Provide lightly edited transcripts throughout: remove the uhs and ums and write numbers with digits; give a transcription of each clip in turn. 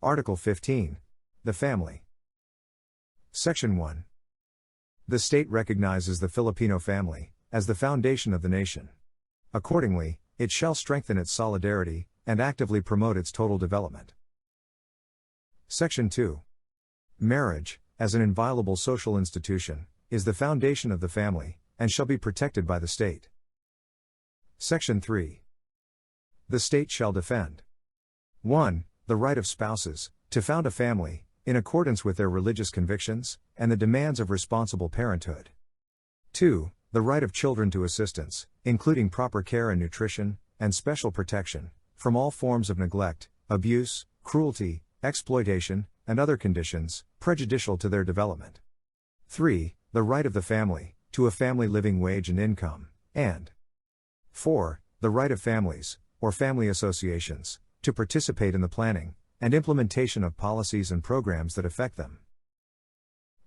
Article 15. The Family. Section 1. The state recognizes the Filipino family as the foundation of the nation. Accordingly, it shall strengthen its solidarity and actively promote its total development. Section 2. Marriage, as an inviolable social institution, is the foundation of the family and shall be protected by the state. Section 3. The state shall defend 1. The right of spouses to found a family in accordance with their religious convictions and the demands of responsible parenthood. 2. The right of children to assistance, including proper care and nutrition, and special protection from all forms of neglect, abuse, cruelty, exploitation, and other conditions prejudicial to their development. 3. The right of the family to a family living wage and income, and 4. The right of families, or family associations, to participate in the planning and implementation of policies and programs that affect them.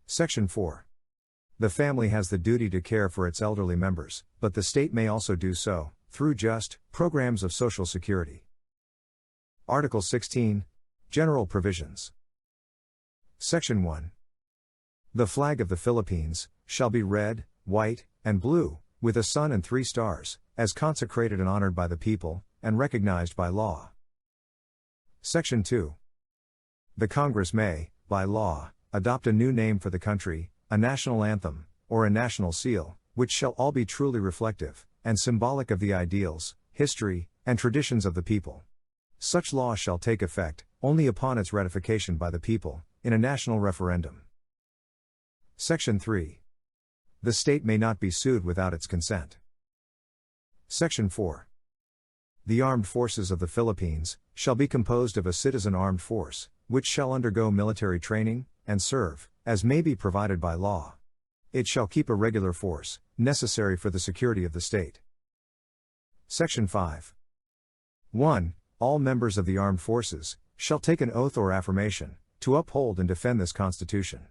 Section 4. The family has the duty to care for its elderly members, but the state may also do so through just programs of Social Security. Article 16. General Provisions. Section 1. The flag of the Philippines shall be red, white, and blue, with a sun and 3 stars, as consecrated and honored by the people, and recognized by law. Section 2. The Congress may, by law, adopt a new name for the country, a national anthem, or a national seal, which shall all be truly reflective and symbolic of the ideals, history, and traditions of the people. Such law shall take effect only upon its ratification by the people in a national referendum. Section 3. The state may not be sued without its consent. Section 4. The armed forces of the Philippines shall be composed of a citizen armed force, which shall undergo military training and serve as may be provided by law. It shall keep a regular force necessary for the security of the state. Section 5. 1. All members of the armed forces shall take an oath or affirmation to uphold and defend this Constitution.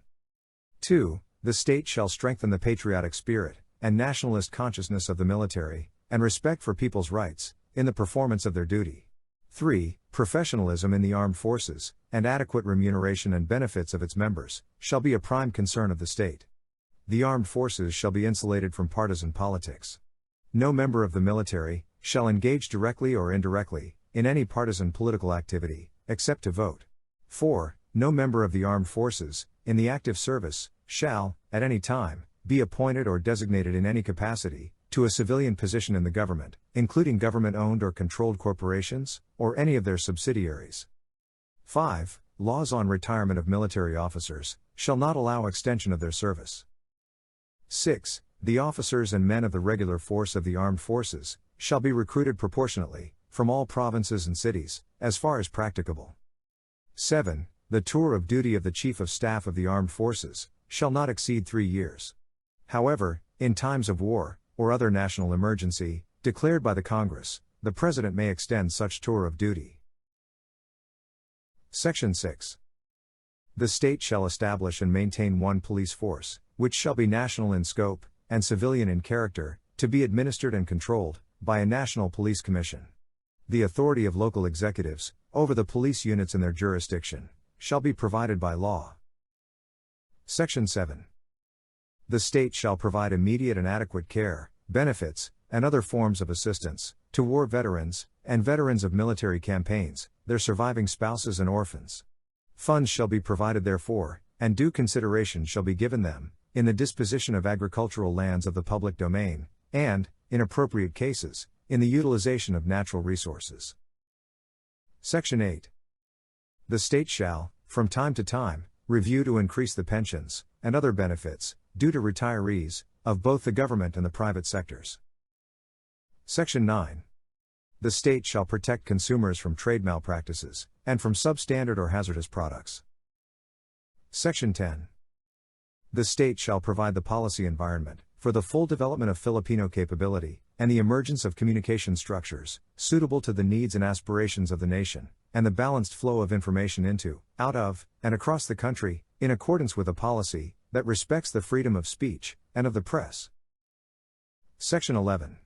2. The state shall strengthen the patriotic spirit and nationalist consciousness of the military, and respect for people's rights in the performance of their duty. 3. Professionalism in the armed forces, and adequate remuneration and benefits of its members, shall be a prime concern of the state. The armed forces shall be insulated from partisan politics. No member of the military shall engage directly or indirectly in any partisan political activity, except to vote. 4. No member of the armed forces, in the active service, shall, at any time, be appointed or designated in any capacity to a civilian position in the government, including government-owned or controlled corporations, or any of their subsidiaries. 5. Laws on retirement of military officers shall not allow extension of their service. 6. The officers and men of the regular force of the armed forces shall be recruited proportionately from all provinces and cities, as far as practicable. 7. The tour of duty of the Chief of Staff of the Armed Forces shall not exceed 3 years. However, in times of war, or other national emergency, declared by the Congress, the President may extend such tour of duty. Section 6. The state shall establish and maintain one police force, which shall be national in scope, and civilian in character, to be administered and controlled by a national police commission. The authority of local executives over the police units in their jurisdiction shall be provided by law. Section 7. The state shall provide immediate and adequate care, benefits, and other forms of assistance to war veterans and veterans of military campaigns, their surviving spouses and orphans. Funds shall be provided therefor, and due consideration shall be given them in the disposition of agricultural lands of the public domain, and, in appropriate cases, in the utilization of natural resources. Section 8. The state shall, from time to time, review to increase the pensions and other benefits due to retirees of both the government and the private sectors. Section 9. The state shall protect consumers from trade malpractices and from substandard or hazardous products. Section 10. The state shall provide the policy environment for the full development of Filipino capability and the emergence of communication structures suitable to the needs and aspirations of the nation, and the balanced flow of information into, out of, and across the country, in accordance with a policy that respects the freedom of speech and of the press. Section 11.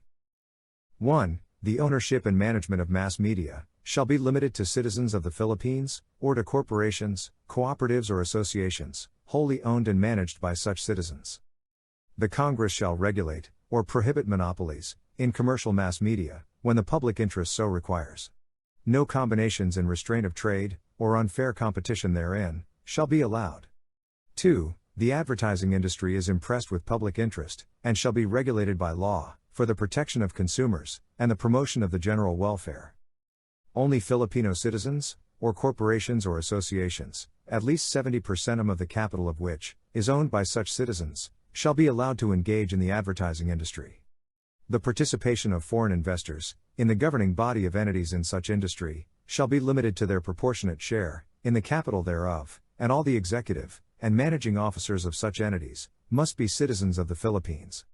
1. The ownership and management of mass media shall be limited to citizens of the Philippines, or to corporations, cooperatives or associations, wholly owned and managed by such citizens. The Congress shall regulate, or prohibit monopolies, in commercial mass media, when the public interest so requires. No combinations in restraint of trade, or unfair competition therein, shall be allowed. 2. The advertising industry is impressed with public interest, and shall be regulated by law, for the protection of consumers, and the promotion of the general welfare. Only Filipino citizens, or corporations or associations, at least 70% of the capital of which is owned by such citizens, shall be allowed to engage in the advertising industry. The participation of foreign investors, in the governing body of entities in such industry, shall be limited to their proportionate share, in the capital thereof, and all the executive and managing officers of such entities must be citizens of the Philippines.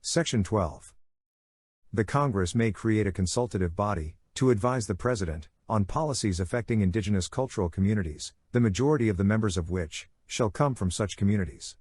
Section 12. The Congress may create a consultative body, to advise the President, on policies affecting indigenous cultural communities, the majority of the members of which shall come from such communities.